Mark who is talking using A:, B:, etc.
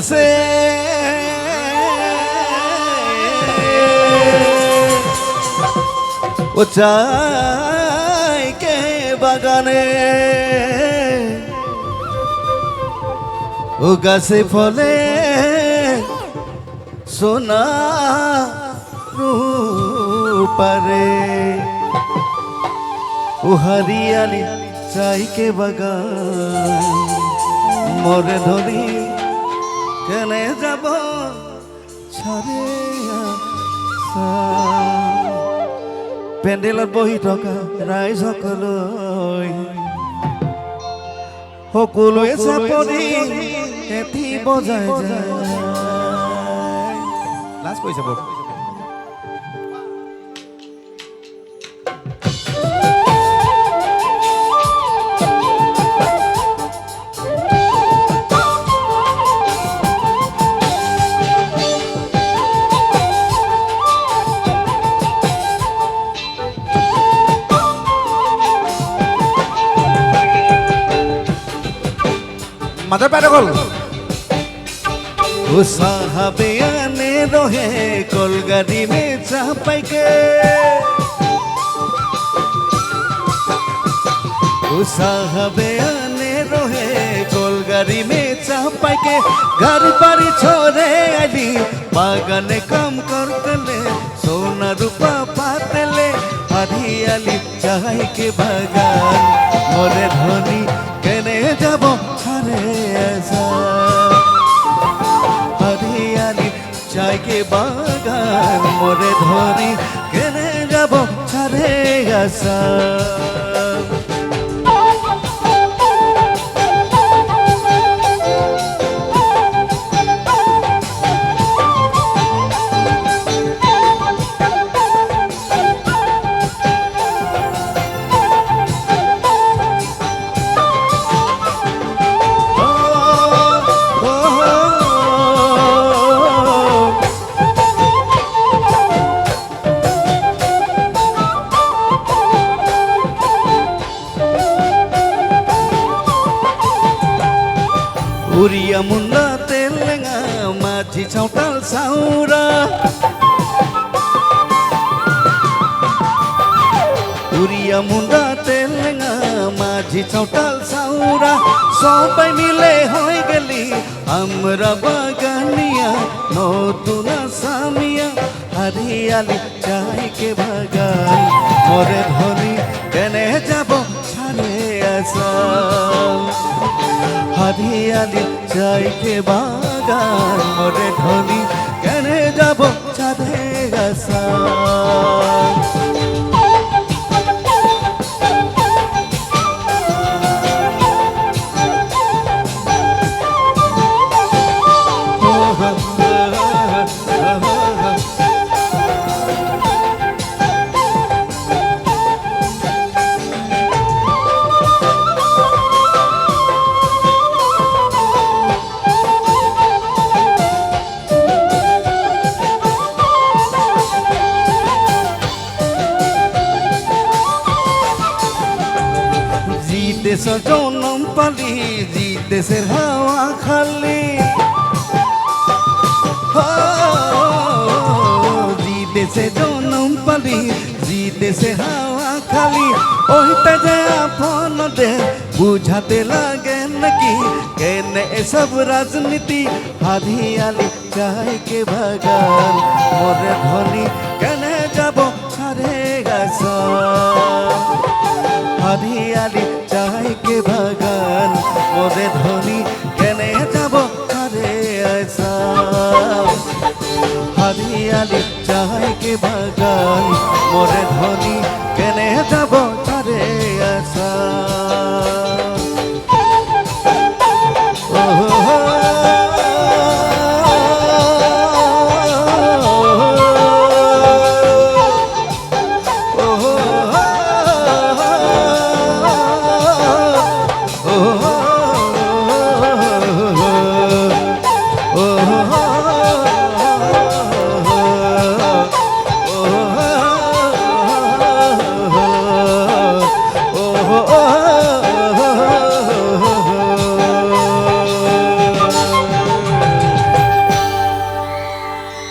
A: से चाय के बागाने गाছে ফলে সোনা রূপারে হরিয়ালি চাই के বাগান মোরে ধরি কেনে যাব ছাড়ে পেন্ডেলত বহি থকা ৰাইজসকলৈ সকলোৱে চাপৰি এটি বজাই যায় লাজ কৈছে বৰ मदर पैदा कल वो साहबे आने रोहे कोलगाड़ी में चापाई के वो साहबे आने रोहे कोलगाड़ी में चापाई के घर बारी छोड़े आली बागाने काम करते ले सोना रूपा पाते ले हरियाली चाय के बागान मोरे धनी केने जाबो हरियाली चाय के बागान मोरे धरी केने যাব ছাড়ে আসা Uria munda telenga maji chautal saura Uria munda telenga maji chautal saura sobai mile hoy geli amra bagania notuna samia hariali chai ke bagan more dhoni kene jabo chhare asa हरियाली चाय के बागान मोरे धनी केने जाबो छाड़े आसा দেশের জনম পালি জি দেশের হাওয়া খালি জি দেশের জনম পালি জি দেশের হাওয়া খালি ওইটা যে আপন দে বুঝাতে লাগে নাকি কেনে এসব রাজনীতি হরিয়ালি চাই কে বাগান মোরে ধনি কেনে যাব ছাড়ে গাছা हरियाली चाय के बागान मोरे धन